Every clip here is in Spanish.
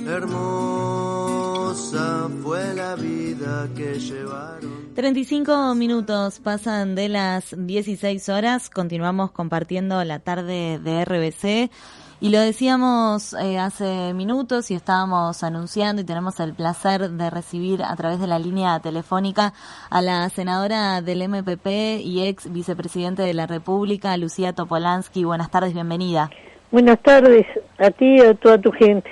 Hermosa fue la vida que llevaron. 35 minutos pasan de las 16 horas. Continuamos compartiendo la tarde de RBC. Y lo decíamos hace minutos y estábamos anunciando y tenemos el placer de recibir a través de la línea telefónica a la senadora del MPP y ex vicepresidente de la República, Lucía Topolansky. Buenas tardes, bienvenida. Buenas tardes a ti y a toda tu gente.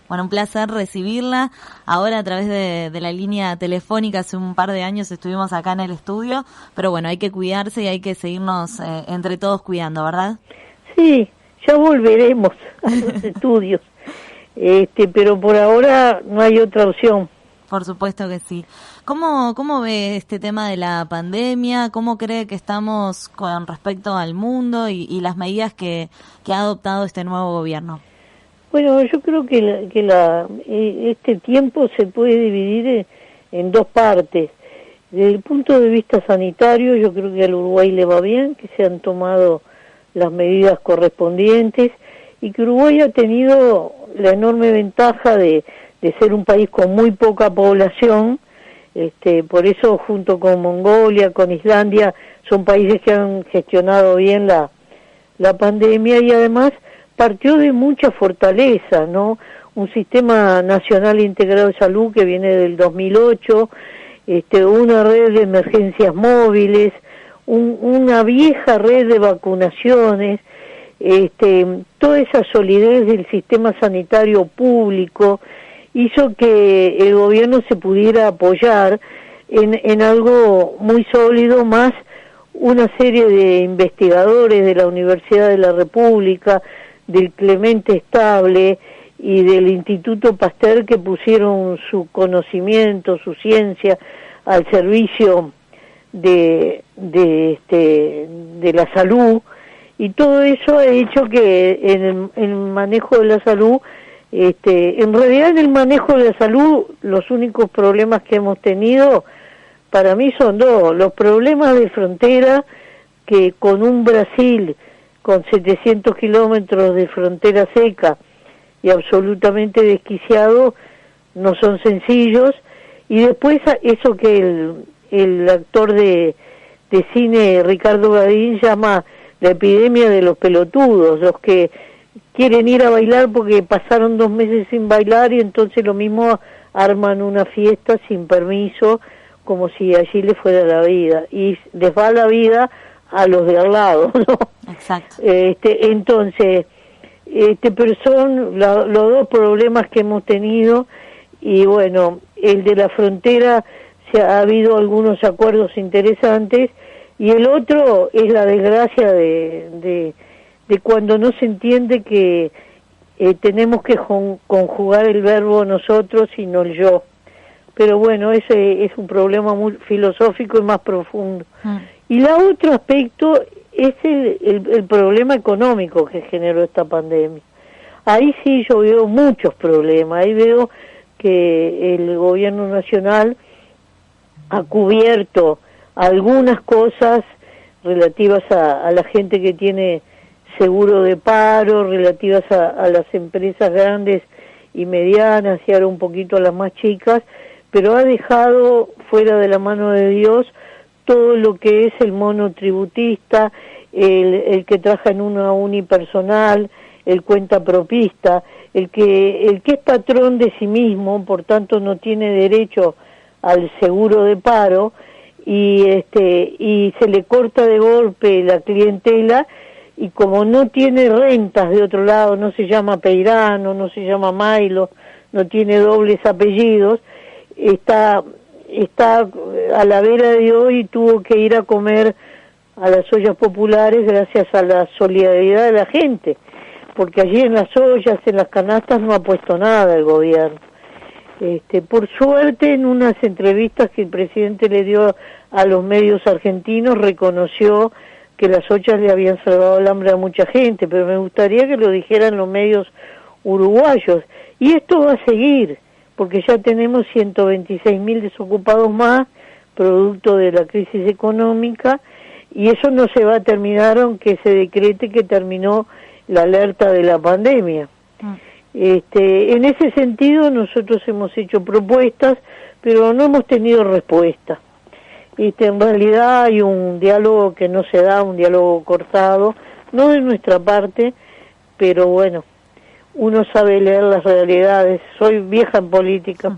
Bueno, un placer recibirla. Ahora a través de la línea telefónica, hace un par de años estuvimos acá en el estudio, pero bueno, hay que cuidarse y hay que seguirnos entre todos cuidando, ¿verdad? Sí, ya volveremos a los estudios, pero por ahora no hay otra opción. Por supuesto que sí. ¿Cómo ve este tema de la pandemia? ¿Cómo cree que estamos con respecto al mundo y las medidas que ha adoptado este nuevo gobierno? Bueno, yo creo que este tiempo se puede dividir en dos partes. Desde el punto de vista sanitario, yo creo que al Uruguay le va bien, que se han tomado las medidas correspondientes y que Uruguay ha tenido la enorme ventaja de ser un país con muy poca población. Por eso, junto con Mongolia, con Islandia, son países que han gestionado bien la pandemia y además partió de mucha fortaleza, ¿no? Un sistema nacional integrado de salud que viene del 2008, una red de emergencias móviles, una vieja red de vacunaciones, toda esa solidez del sistema sanitario público hizo que el gobierno se pudiera apoyar en algo muy sólido, más una serie de investigadores de la Universidad de la República, del Clemente Estable y del Instituto Pasteur que pusieron su conocimiento, su ciencia al servicio de la salud, y todo eso ha hecho que en el manejo de la salud, en realidad en el manejo de la salud los únicos problemas que hemos tenido para mí son dos: los problemas de frontera, que con un Brasil con 700 kilómetros de frontera seca y absolutamente desquiciado no son sencillos, y después eso que el actor de cine Ricardo Gadín llama la epidemia de los pelotudos, los que quieren ir a bailar porque pasaron 2 meses sin bailar y entonces lo mismo arman una fiesta sin permiso, como si allí les fuera la vida, y les va la vida a los de al lado, ¿no? Exacto. Entonces, pero son los dos problemas que hemos tenido, y bueno, el de la frontera ha habido algunos acuerdos interesantes, y el otro es la desgracia de cuando no se entiende que tenemos que conjugar el verbo nosotros y no el yo. Pero bueno, ese es un problema muy filosófico y más profundo. Y el otro aspecto es el problema económico que generó esta pandemia. Ahí sí yo veo muchos problemas. Ahí veo que el gobierno nacional ha cubierto algunas cosas relativas a la gente que tiene seguro de paro, relativas a las empresas grandes y medianas, y ahora un poquito a las más chicas, pero ha dejado fuera de la mano de Dios todo lo que es el monotributista, el que trabaja en una unipersonal, el cuentapropista, el que es patrón de sí mismo, por tanto no tiene derecho al seguro de paro, y se le corta de golpe la clientela, y como no tiene rentas de otro lado, no se llama Peirano, no se llama Mailo, no tiene dobles apellidos, está a la vera de hoy, tuvo que ir a comer a las ollas populares gracias a la solidaridad de la gente, porque allí en las ollas, en las canastas, no ha puesto nada el gobierno. Por suerte, en unas entrevistas que el presidente le dio a los medios argentinos, reconoció que las ollas le habían salvado el hambre a mucha gente, pero me gustaría que lo dijeran los medios uruguayos. Y esto va a seguir, porque ya tenemos 126.000 desocupados más, producto de la crisis económica, y eso no se va a terminar aunque se decrete que terminó la alerta de la pandemia. En ese sentido nosotros hemos hecho propuestas, pero no hemos tenido respuesta. En realidad hay un diálogo que no se da, un diálogo cortado, no de nuestra parte, pero bueno, uno sabe leer las realidades. Soy vieja en política.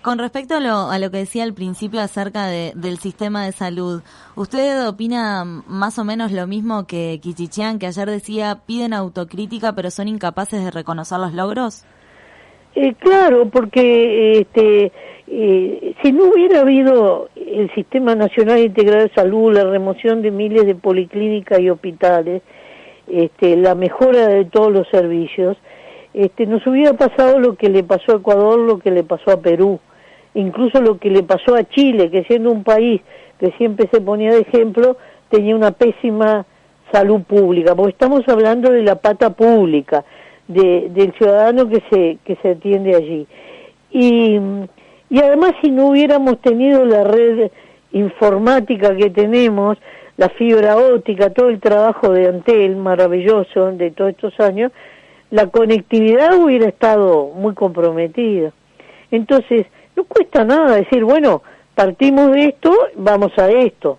Con respecto a lo que decía al principio acerca del sistema de salud, ¿usted opina más o menos lo mismo que Kichichian, que ayer decía piden autocrítica pero son incapaces de reconocer los logros? Claro, porque si no hubiera habido el Sistema Nacional Integral de Salud, la remoción de miles de policlínicas y hospitales, la mejora de todos los servicios, nos hubiera pasado lo que le pasó a Ecuador, lo que le pasó a Perú, incluso lo que le pasó a Chile, que siendo un país que siempre se ponía de ejemplo, tenía una pésima salud pública, porque estamos hablando de la pata pública, del ciudadano que se atiende allí. Y además, si no hubiéramos tenido la red informática que tenemos, la fibra óptica, todo el trabajo de Antel maravilloso de todos estos años, la conectividad hubiera estado muy comprometida. Entonces, no cuesta nada decir, bueno, partimos de esto, vamos a esto.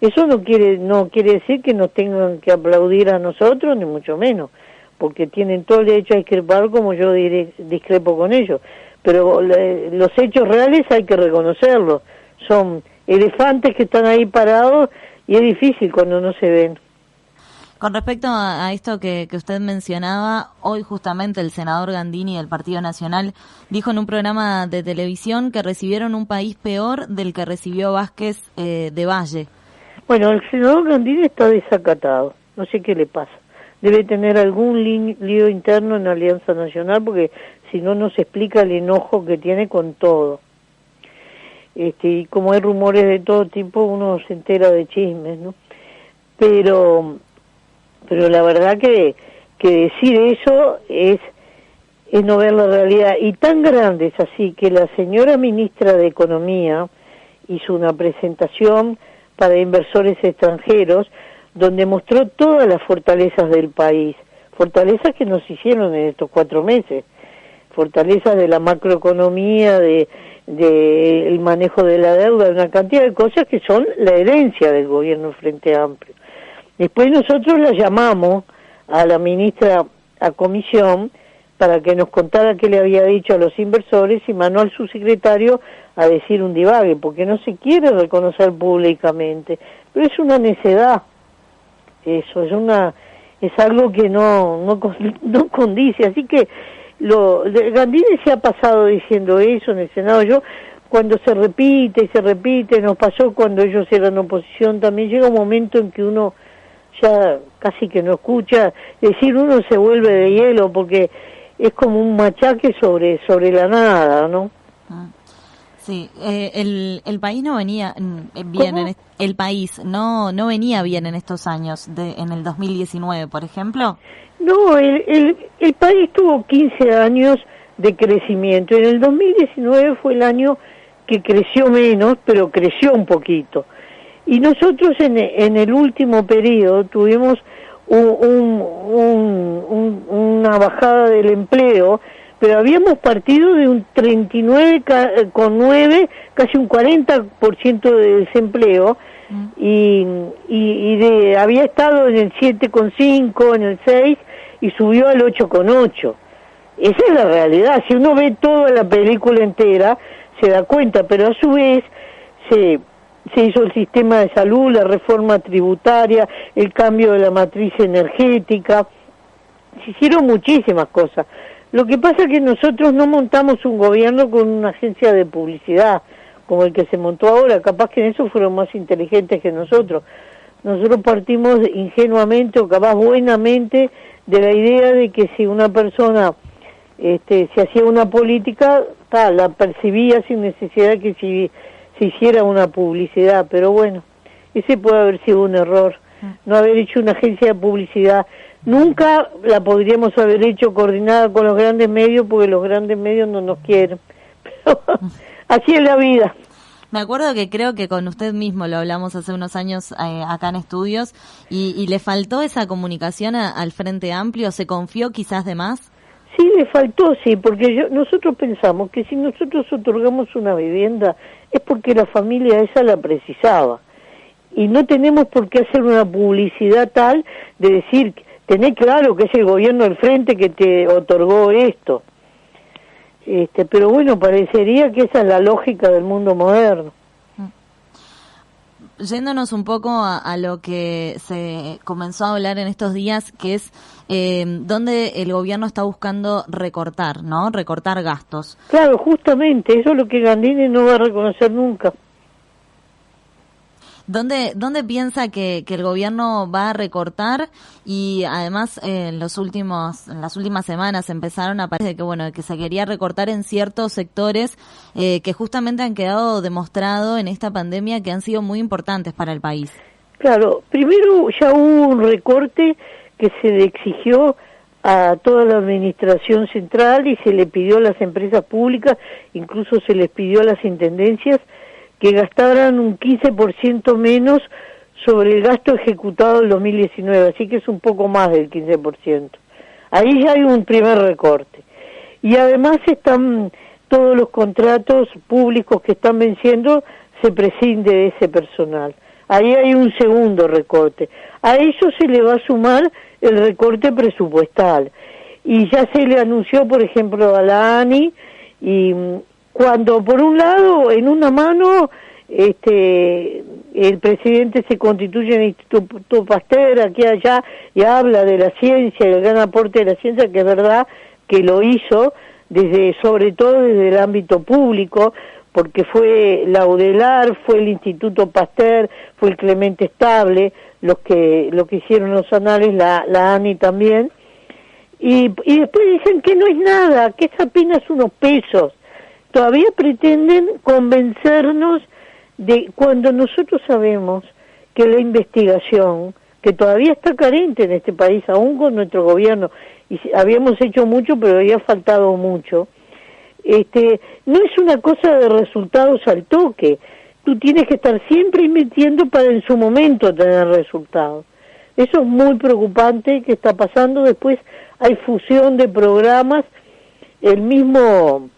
Eso no quiere decir que nos tengan que aplaudir a nosotros, ni mucho menos, porque tienen todo el derecho a discrepar como yo discrepo con ellos. Pero los hechos reales hay que reconocerlos. Son elefantes que están ahí parados y es difícil cuando no se ven. Con respecto a esto que usted mencionaba, hoy justamente el senador Gandini del Partido Nacional dijo en un programa de televisión que recibieron un país peor del que recibió Vázquez de Valle. Bueno, el senador Gandini está desacatado, no sé qué le pasa. Debe tener algún lío interno en la Alianza Nacional, porque si no, no se explica el enojo que tiene con todo. Y como hay rumores de todo tipo, uno se entera de chismes, ¿no? Pero la verdad que decir eso es no ver la realidad. Y tan grande es así que la señora ministra de Economía hizo una presentación para inversores extranjeros donde mostró todas las fortalezas del país, fortalezas que nos hicieron en estos 4 meses, fortalezas de la macroeconomía, de el manejo de la deuda, una cantidad de cosas que son la herencia del gobierno Frente Amplio. Después nosotros la llamamos a la ministra a comisión para que nos contara qué le había dicho a los inversores y mandó al subsecretario a decir un divague, porque no se quiere reconocer públicamente. Pero es una necedad, eso, es algo que no condice. Así que Gandini se ha pasado diciendo eso en el Senado. Cuando se repite y se repite, nos pasó cuando ellos eran oposición, también llega un momento en que uno ya casi que no escucha, es decir, uno se vuelve de hielo porque es como un machaque sobre la nada, ¿no? Sí, el país no venía bien, el país no venía bien en estos años, en el 2019, por ejemplo. No, el país tuvo 15 años de crecimiento. En el 2019 fue el año que creció menos, pero creció un poquito. Y nosotros en el último periodo tuvimos una bajada del empleo, pero habíamos partido de un 39,9, casi un 40% de desempleo, y había estado en el 7,5, en el 6, y subió al 8,8. Esa es la realidad. Si uno ve toda la película entera, se da cuenta, pero a su vez se hizo el sistema de salud, la reforma tributaria, el cambio de la matriz energética, se hicieron muchísimas cosas. Lo que pasa es que nosotros no montamos un gobierno con una agencia de publicidad, como el que se montó ahora, capaz que en eso fueron más inteligentes que nosotros. Nosotros partimos ingenuamente o capaz buenamente de la idea de que si una persona se hacía una política, la percibía sin necesidad de que se hiciera una publicidad, pero bueno, ese puede haber sido un error, no haber hecho una agencia de publicidad. Nunca la podríamos haber hecho coordinada con los grandes medios, porque los grandes medios no nos quieren. Pero así es la vida. Me acuerdo que creo que con usted mismo lo hablamos hace unos años acá en estudios, y le faltó esa comunicación al Frente Amplio, ¿se confió quizás de más? Sí, le faltó, sí, porque nosotros pensamos que si nosotros otorgamos una vivienda es porque la familia esa la precisaba. Y no tenemos por qué hacer una publicidad tal de decir, tené claro que es el gobierno del frente que te otorgó esto. Pero bueno, parecería que esa es la lógica del mundo moderno. Yéndonos un poco a lo que se comenzó a hablar en estos días, que es donde el gobierno está buscando recortar, ¿no? Recortar gastos. Claro, justamente, eso es lo que Gandini no va a reconocer nunca. ¿Dónde piensa que el gobierno va a recortar? Y además en las últimas semanas empezaron a aparecer que se quería recortar en ciertos sectores que justamente han quedado demostrado en esta pandemia que han sido muy importantes para el país. Claro, primero ya hubo un recorte que se le exigió a toda la administración central y se le pidió a las empresas públicas, incluso se les pidió a las intendencias que gastaran un 15% menos sobre el gasto ejecutado en 2019, así que es un poco más del 15%. Ahí ya hay un primer recorte. Y además están todos los contratos públicos que están venciendo, se prescinde de ese personal. Ahí hay un segundo recorte. A eso se le va a sumar el recorte presupuestal. Y ya se le anunció, por ejemplo, a la ANI, y cuando por un lado, en una mano, el presidente se constituye en el Instituto Pasteur, aquí y allá, y habla de la ciencia, el gran aporte de la ciencia, que es verdad que lo hizo, sobre todo desde el ámbito público, porque fue la UDELAR, fue el Instituto Pasteur, fue el Clemente Estable, lo que hicieron los anales, la ANI también, y después dicen que no es nada, que es apenas unos pesos. Todavía pretenden convencernos de cuando nosotros sabemos que la investigación, que todavía está carente en este país, aún con nuestro gobierno, y habíamos hecho mucho, pero había faltado mucho, no es una cosa de resultados al toque. Tú tienes que estar siempre invirtiendo para en su momento tener resultados. Eso es muy preocupante que está pasando. Después hay fusión de programas, el mismo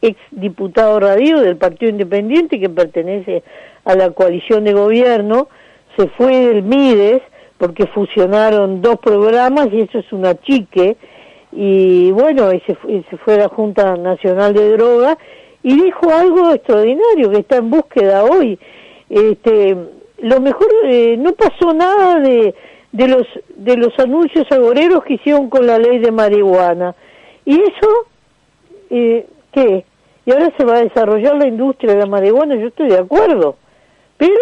ex diputado Radio del Partido Independiente, que pertenece a la coalición de gobierno, se fue del Mides porque fusionaron dos programas y eso es un achique, y bueno, se fue a la Junta Nacional de Drogas y dijo algo extraordinario que está en búsqueda hoy. Lo mejor, no pasó nada de los anuncios agoreros que hicieron con la ley de marihuana, y eso ¿qué? Y ahora se va a desarrollar la industria de la marihuana, yo estoy de acuerdo, pero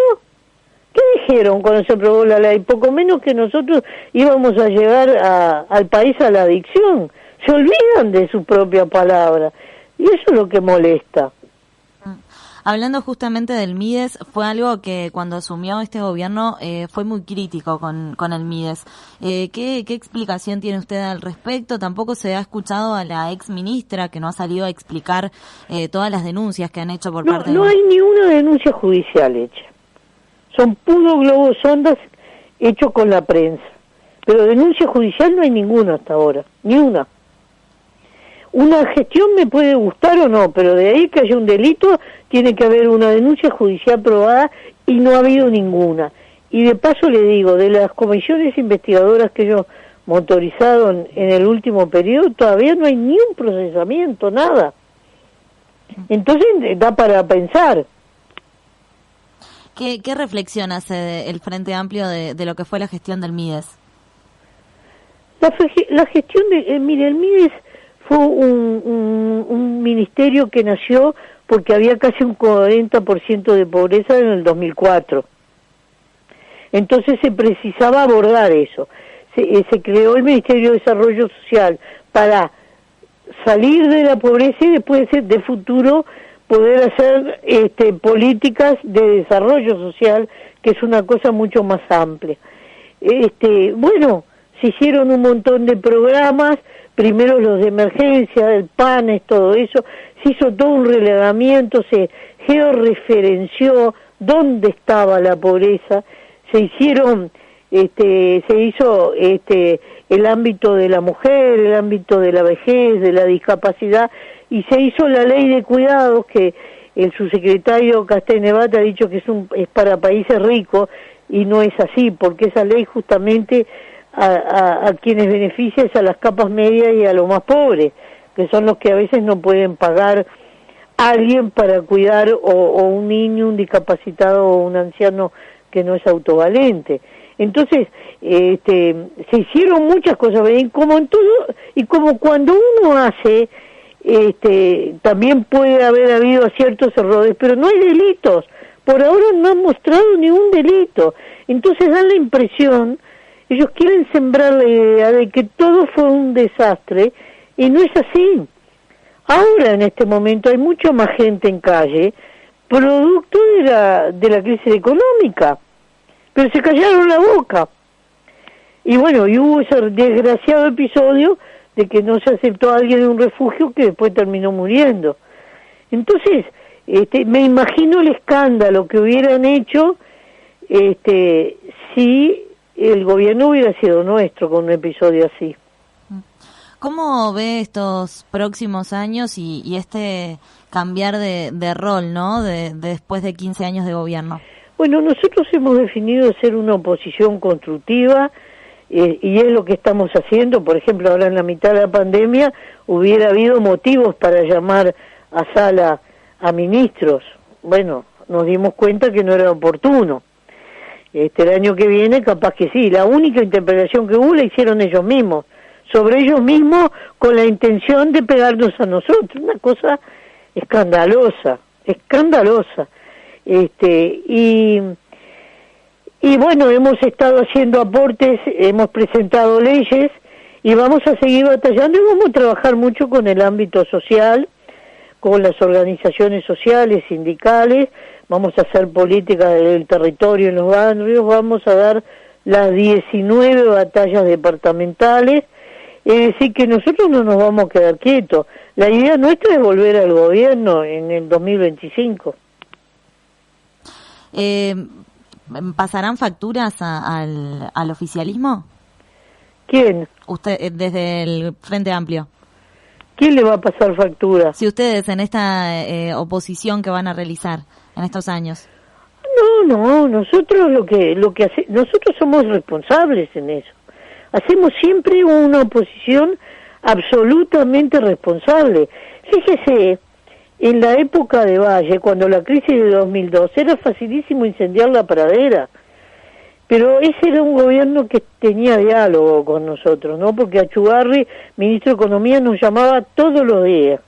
¿qué dijeron cuando se aprobó la ley? Poco menos que nosotros íbamos a llevar al país a la adicción. Se olvidan de su propia palabra, y eso es lo que molesta. Hablando justamente del Mides, fue algo que cuando asumió este gobierno fue muy crítico con el Mides. ¿Qué explicación tiene usted al respecto? Tampoco se ha escuchado a la ex ministra, que no ha salido a explicar todas las denuncias que han hecho por parte de... No hay ni una denuncia judicial hecha. Son puros globos sondas hechos con la prensa. Pero denuncia judicial no hay ninguna hasta ahora, ni una. Una gestión me puede gustar o no, pero de ahí que haya un delito, tiene que haber una denuncia judicial probada, y no ha habido ninguna. Y de paso le digo, de las comisiones investigadoras que ellos motorizaron en el último periodo, todavía no hay ni un procesamiento, nada. Entonces da para pensar. ¿Qué reflexión hace el Frente Amplio de lo que fue la gestión del Mides? La gestión mire, el Mides fue un ministerio que nació porque había casi un 40% de pobreza en el 2004. Entonces se precisaba abordar eso. Se creó el Ministerio de Desarrollo Social para salir de la pobreza y después de futuro poder hacer políticas de desarrollo social, que es una cosa mucho más amplia. Bueno, se hicieron un montón de programas, primero los de emergencia, el PANES, todo eso, se hizo todo un relevamiento, se georreferenció dónde estaba la pobreza, se hizo el ámbito de la mujer, el ámbito de la vejez, de la discapacidad, y se hizo la ley de cuidados que el subsecretario Castellnevat ha dicho que es para países ricos, y no es así, porque esa ley justamente a quienes beneficia es a las capas medias y a los más pobres, que son los que a veces no pueden pagar a alguien para cuidar o un niño, un discapacitado o un anciano que no es autovalente. Entonces, se hicieron muchas cosas, como en todo, y como cuando uno hace, también puede haber habido ciertos errores, pero no hay delitos. Por ahora no han mostrado ningún delito. Entonces dan la impresión, ellos quieren sembrar la idea de que todo fue un desastre, y no es así. Ahora, en este momento, hay mucha más gente en calle, producto de la crisis económica, pero se callaron la boca. Y bueno, y hubo ese desgraciado episodio de que no se aceptó a alguien en un refugio que después terminó muriendo. Entonces, me imagino el escándalo que hubieran hecho si el gobierno hubiera sido nuestro con un episodio así. ¿Cómo ve estos próximos años y este cambiar de rol, ¿no? Después de 15 años de gobierno. Bueno, nosotros hemos definido ser una oposición constructiva, y es lo que estamos haciendo. Por ejemplo, ahora en la mitad de la pandemia hubiera habido motivos para llamar a sala a ministros. Bueno, nos dimos cuenta que no era oportuno. El año que viene capaz que sí. La única interpretación que hubo la hicieron ellos mismos, sobre ellos mismos, con la intención de pegarnos a nosotros. Una cosa escandalosa, escandalosa. Y bueno, hemos estado haciendo aportes, hemos presentado leyes y vamos a seguir batallando, y vamos a trabajar mucho con el ámbito social, con las organizaciones sociales, sindicales, vamos a hacer política del territorio en los barrios, vamos a dar las 19 batallas departamentales. Es decir, que nosotros no nos vamos a quedar quietos. La idea nuestra es volver al gobierno en el 2025. ¿Pasarán facturas al oficialismo? ¿Quién? Usted, desde el Frente Amplio. ¿Quién le va a pasar facturas? Si ustedes en esta oposición que van a realizar en estos años. No, nosotros nosotros somos responsables en eso. Hacemos siempre una oposición absolutamente responsable. Fíjese, en la época de Valle, cuando la crisis de 2002, era facilísimo incendiar la pradera, pero ese era un gobierno que tenía diálogo con nosotros, ¿no? Porque Achugarri, ministro de Economía, nos llamaba todos los días.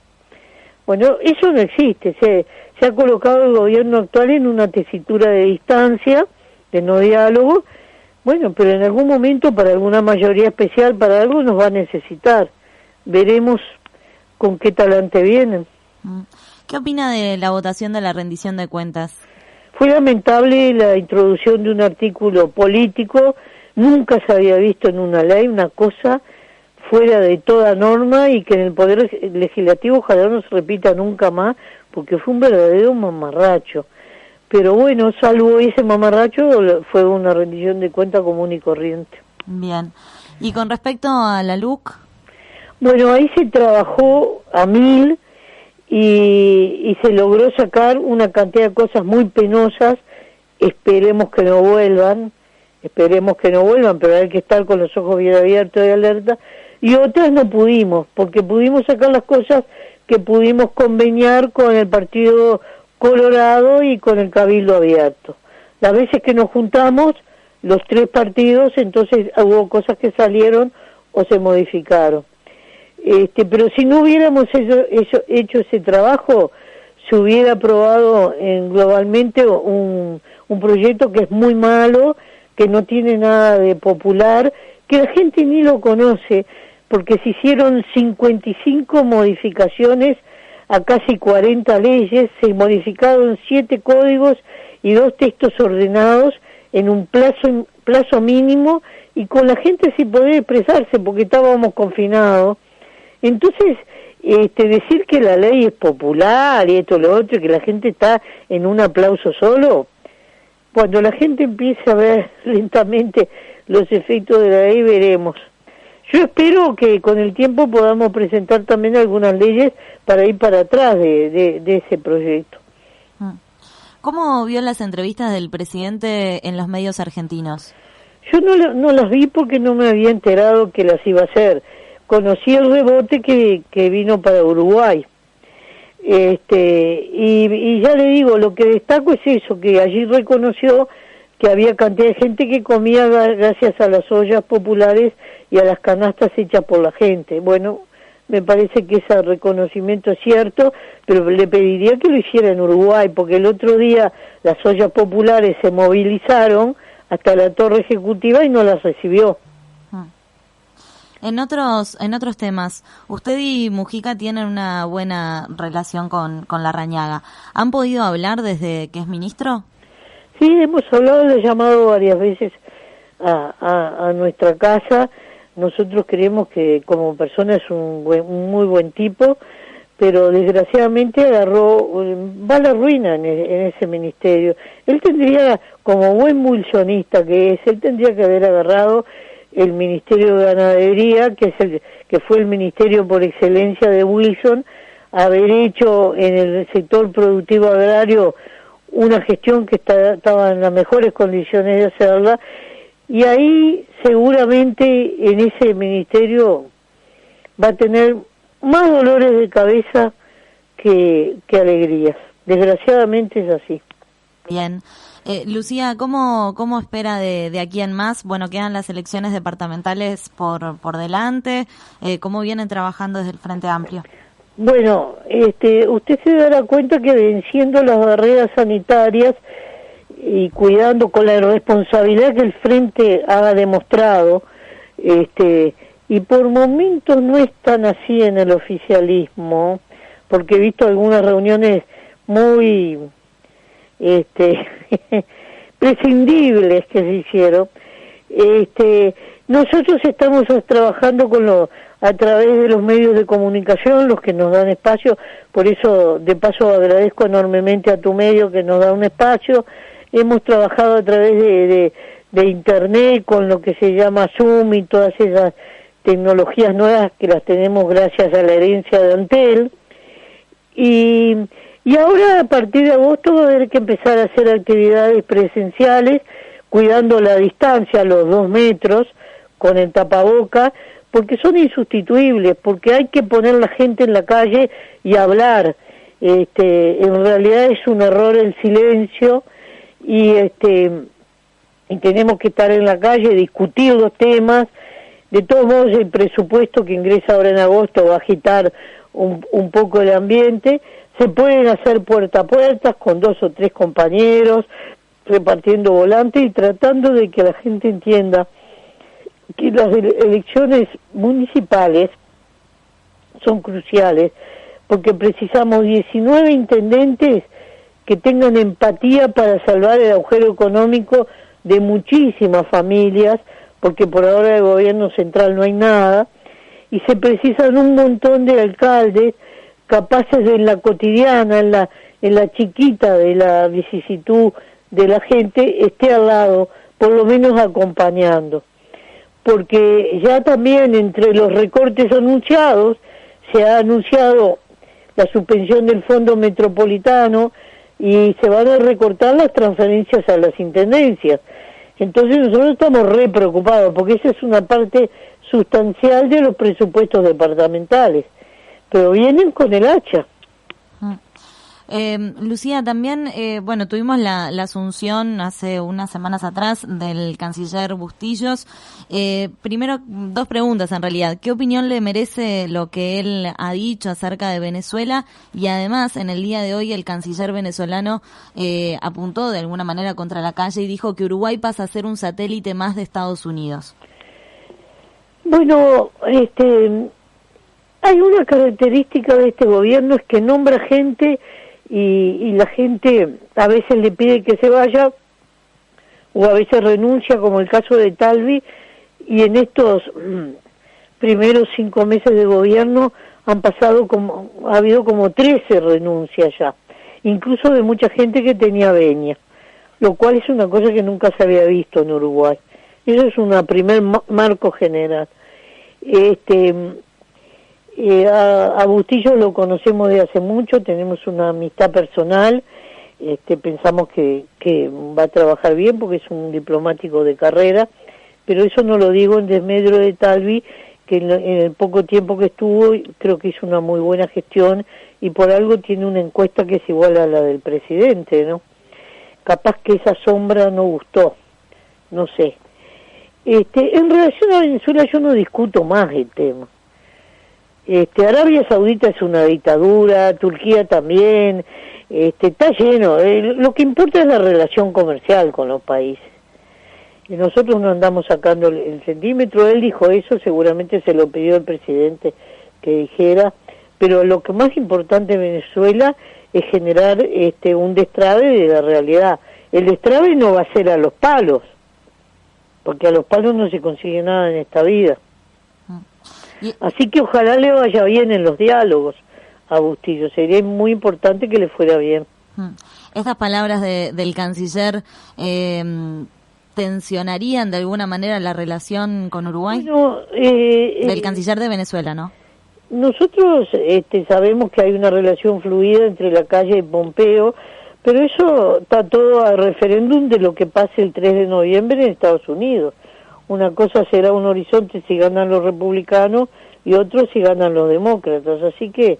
Bueno, eso no existe. Se ha colocado el gobierno actual en una tesitura de distancia, de no diálogo. Bueno, pero en algún momento, para alguna mayoría especial, para algo nos va a necesitar. Veremos con qué talante vienen. ¿Qué opina de la votación de la rendición de cuentas? Fue lamentable la introducción de un artículo político, nunca se había visto en una ley, una cosa fuera de toda norma, y que en el Poder Legislativo ojalá no se repita nunca más, porque fue un verdadero mamarracho. Pero bueno, salvo ese mamarracho, fue una rendición de cuentas común y corriente. Bien. ¿Y con respecto a la LUC? Bueno, ahí se trabajó a 1000 y se logró sacar una cantidad de cosas muy penosas. Esperemos que no vuelvan, pero hay que estar con los ojos bien abiertos y alerta. Y otras no pudimos, porque pudimos sacar las cosas que pudimos conveniar con el Partido Colorado y con el Cabildo Abierto. Las veces que nos juntamos, los tres partidos, entonces hubo cosas que salieron o se modificaron. Pero si no hubiéramos hecho ese trabajo, se hubiera aprobado globalmente un proyecto que es muy malo, que no tiene nada de popular, que la gente ni lo conoce, porque se hicieron 55 modificaciones a casi 40 leyes, se modificaron 7 códigos y 2 textos ordenados en un plazo mínimo, y con la gente sin poder expresarse porque estábamos confinados. Entonces, decir que la ley es popular y esto, lo otro, y que la gente está en un aplauso solo, cuando la gente empiece a ver lentamente los efectos de la ley, veremos. Yo espero que con el tiempo podamos presentar también algunas leyes para ir para atrás de ese proyecto. ¿Cómo vio las entrevistas del presidente en los medios argentinos? Yo no las vi porque no me había enterado que las iba a hacer. Conocí el rebote que vino para Uruguay. Y ya le digo, lo que destaco es eso, que allí reconoció que había cantidad de gente que comía gracias a las ollas populares y a las canastas hechas por la gente. Bueno, me parece que ese reconocimiento es cierto, pero le pediría que lo hiciera en Uruguay, porque el otro día las ollas populares se movilizaron hasta la torre ejecutiva y no las recibió. En otros temas, usted y Mujica tienen una buena relación con Larrañaga. ¿Han podido hablar desde que es ministro? Sí, hemos hablado, le he llamado varias veces a nuestra casa. Nosotros creemos que como persona es un muy buen tipo, pero desgraciadamente va a la ruina en ese ministerio. Él tendría, como buen wilsonista que es, él tendría que haber agarrado el Ministerio de Ganadería, que fue el ministerio por excelencia de Wilson, haber hecho en el sector productivo agrario una gestión que estaba en las mejores condiciones de hacerla, y ahí seguramente en ese ministerio va a tener más dolores de cabeza que alegrías. Desgraciadamente es así. Bien. Lucía, ¿cómo espera de aquí en más? Bueno, quedan las elecciones departamentales por delante. ¿Cómo vienen trabajando desde el Frente Amplio? Bueno, usted se dará cuenta que venciendo las barreras sanitarias y cuidando con la responsabilidad que el Frente ha demostrado, y por momentos no es tan así en el oficialismo, porque he visto algunas reuniones muy prescindibles que se hicieron. Nosotros estamos trabajando a través de los medios de comunicación, los que nos dan espacio, por eso de paso agradezco enormemente a tu medio que nos da un espacio. Hemos trabajado a través de internet con lo que se llama Zoom y todas esas tecnologías nuevas que las tenemos gracias a la herencia de Antel. Y ahora, a partir de agosto, va a haber que empezar a hacer actividades presenciales, cuidando la distancia, los 2 metros, con el tapaboca, porque son insustituibles, porque hay que poner la gente en la calle y hablar. En realidad es un error el silencio, y tenemos que estar en la calle, discutir los temas. De todos modos, el presupuesto que ingresa ahora en agosto va a agitar un poco el ambiente. Se pueden hacer puerta a puerta con 2 o 3 compañeros, repartiendo volantes y tratando de que la gente entienda que las elecciones municipales son cruciales, porque precisamos 19 intendentes que tengan empatía para salvar el agujero económico de muchísimas familias, porque por ahora del gobierno central no hay nada, y se precisan un montón de alcaldes capaces de en la cotidiana, en la chiquita de la vicisitud de la gente, esté al lado, por lo menos acompañando. Porque ya también entre los recortes anunciados, se ha anunciado la suspensión del Fondo Metropolitano y se van a recortar las transferencias a las intendencias. Entonces nosotros estamos re preocupados, porque esa es una parte sustancial de los presupuestos departamentales, pero vienen con el hacha. Lucía, también, tuvimos la asunción hace unas semanas atrás del canciller Bustillos. Primero, 2 preguntas en realidad. ¿Qué opinión le merece lo que él ha dicho acerca de Venezuela? Y además, en el día de hoy, el canciller venezolano apuntó de alguna manera contra la calle y dijo que Uruguay pasa a ser un satélite más de Estados Unidos. Bueno, hay una característica de este gobierno, es que nombra gente y la gente a veces le pide que se vaya o a veces renuncia, como el caso de Talvi, y en estos primeros 5 meses de gobierno ha habido como 13 renuncias ya, incluso de mucha gente que tenía venia, lo cual es una cosa que nunca se había visto en Uruguay. Eso es un primer marco general. A Bustillo lo conocemos de hace mucho, tenemos una amistad personal, pensamos que va a trabajar bien porque es un diplomático de carrera, pero eso no lo digo en desmedro de Talvi, que en el poco tiempo que estuvo creo que hizo una muy buena gestión y por algo tiene una encuesta que es igual a la del presidente, ¿no? Capaz que esa sombra no gustó, no sé. En relación a Venezuela yo no discuto más el tema. Arabia Saudita es una dictadura, Turquía también, está lleno. Lo que importa es la relación comercial con los países. Y nosotros no andamos sacando el centímetro. Él dijo eso, seguramente se lo pidió el presidente que dijera, pero lo que más importante en Venezuela es generar un destrabe de la realidad. El destrabe no va a ser a los palos, porque a los palos no se consigue nada en esta vida. Así que ojalá le vaya bien en los diálogos a Bustillo, sería muy importante que le fuera bien. Estas palabras del canciller tensionarían de alguna manera la relación con Uruguay. Bueno, del canciller de Venezuela, ¿no? Nosotros sabemos que hay una relación fluida entre la calle y Pompeo, pero eso está todo a referéndum de lo que pase el 3 de noviembre en Estados Unidos. Una cosa será un horizonte si ganan los republicanos y otro si ganan los demócratas, así que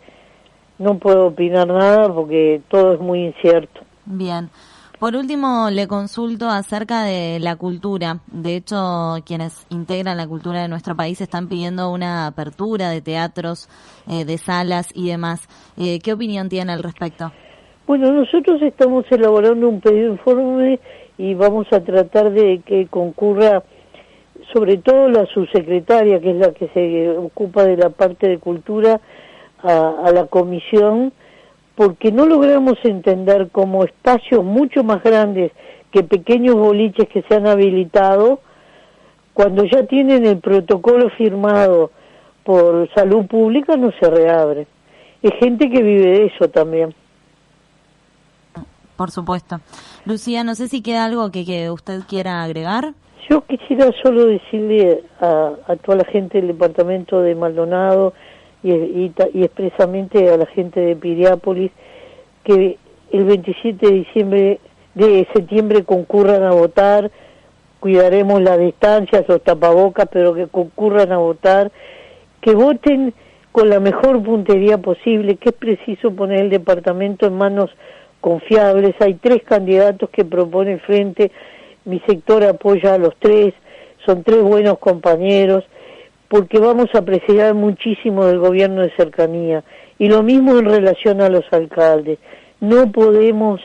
no puedo opinar nada porque todo es muy incierto. Bien. Por último, le consulto acerca de la cultura. De hecho, quienes integran la cultura de nuestro país están pidiendo una apertura de teatros, de salas y demás. ¿Qué opinión tiene al respecto? Bueno, nosotros estamos elaborando un pedido informe y vamos a tratar de que concurra sobre todo la subsecretaria, que es la que se ocupa de la parte de cultura, a la comisión, porque no logramos entender como espacios mucho más grandes que pequeños boliches que se han habilitado, cuando ya tienen el protocolo firmado por salud pública, no se reabren. Es gente que vive de eso también. Por supuesto. Lucía, no sé si queda algo que usted quiera agregar. Yo quisiera solo decirle a toda la gente del departamento de Maldonado y expresamente a la gente de Piriápolis que el 27 de septiembre concurran a votar, cuidaremos las distancias, los tapabocas, pero que concurran a votar, que voten con la mejor puntería posible, que es preciso poner el departamento en manos confiables. Hay 3 candidatos que propone el Frente, mi sector apoya a los 3, son 3 buenos compañeros, porque vamos a apreciar muchísimo del gobierno de cercanía, y lo mismo en relación a los alcaldes. No podemos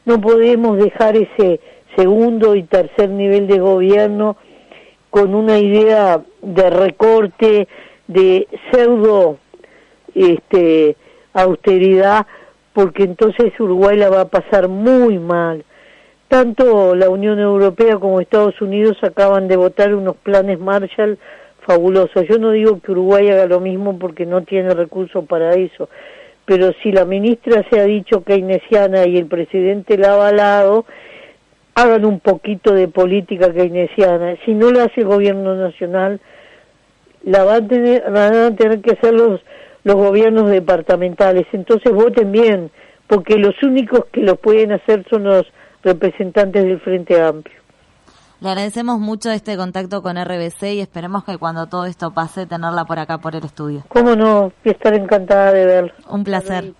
dejar ese segundo y tercer nivel de gobierno con una idea de recorte, de pseudo austeridad, porque entonces Uruguay la va a pasar muy mal. Tanto la Unión Europea como Estados Unidos acaban de votar unos planes Marshall fabulosos. Yo no digo que Uruguay haga lo mismo porque no tiene recursos para eso, pero si la ministra se ha dicho keynesiana y el presidente la ha avalado, hagan un poquito de política keynesiana. Si no la hace el gobierno nacional, van a tener que hacer los gobiernos departamentales. Entonces voten bien, porque los únicos que lo pueden hacer son los representantes del Frente Amplio. Le agradecemos mucho este contacto con RBC y esperemos que cuando todo esto pase tenerla por acá por el estudio. Cómo no, voy a estar encantada de verlo. Un placer.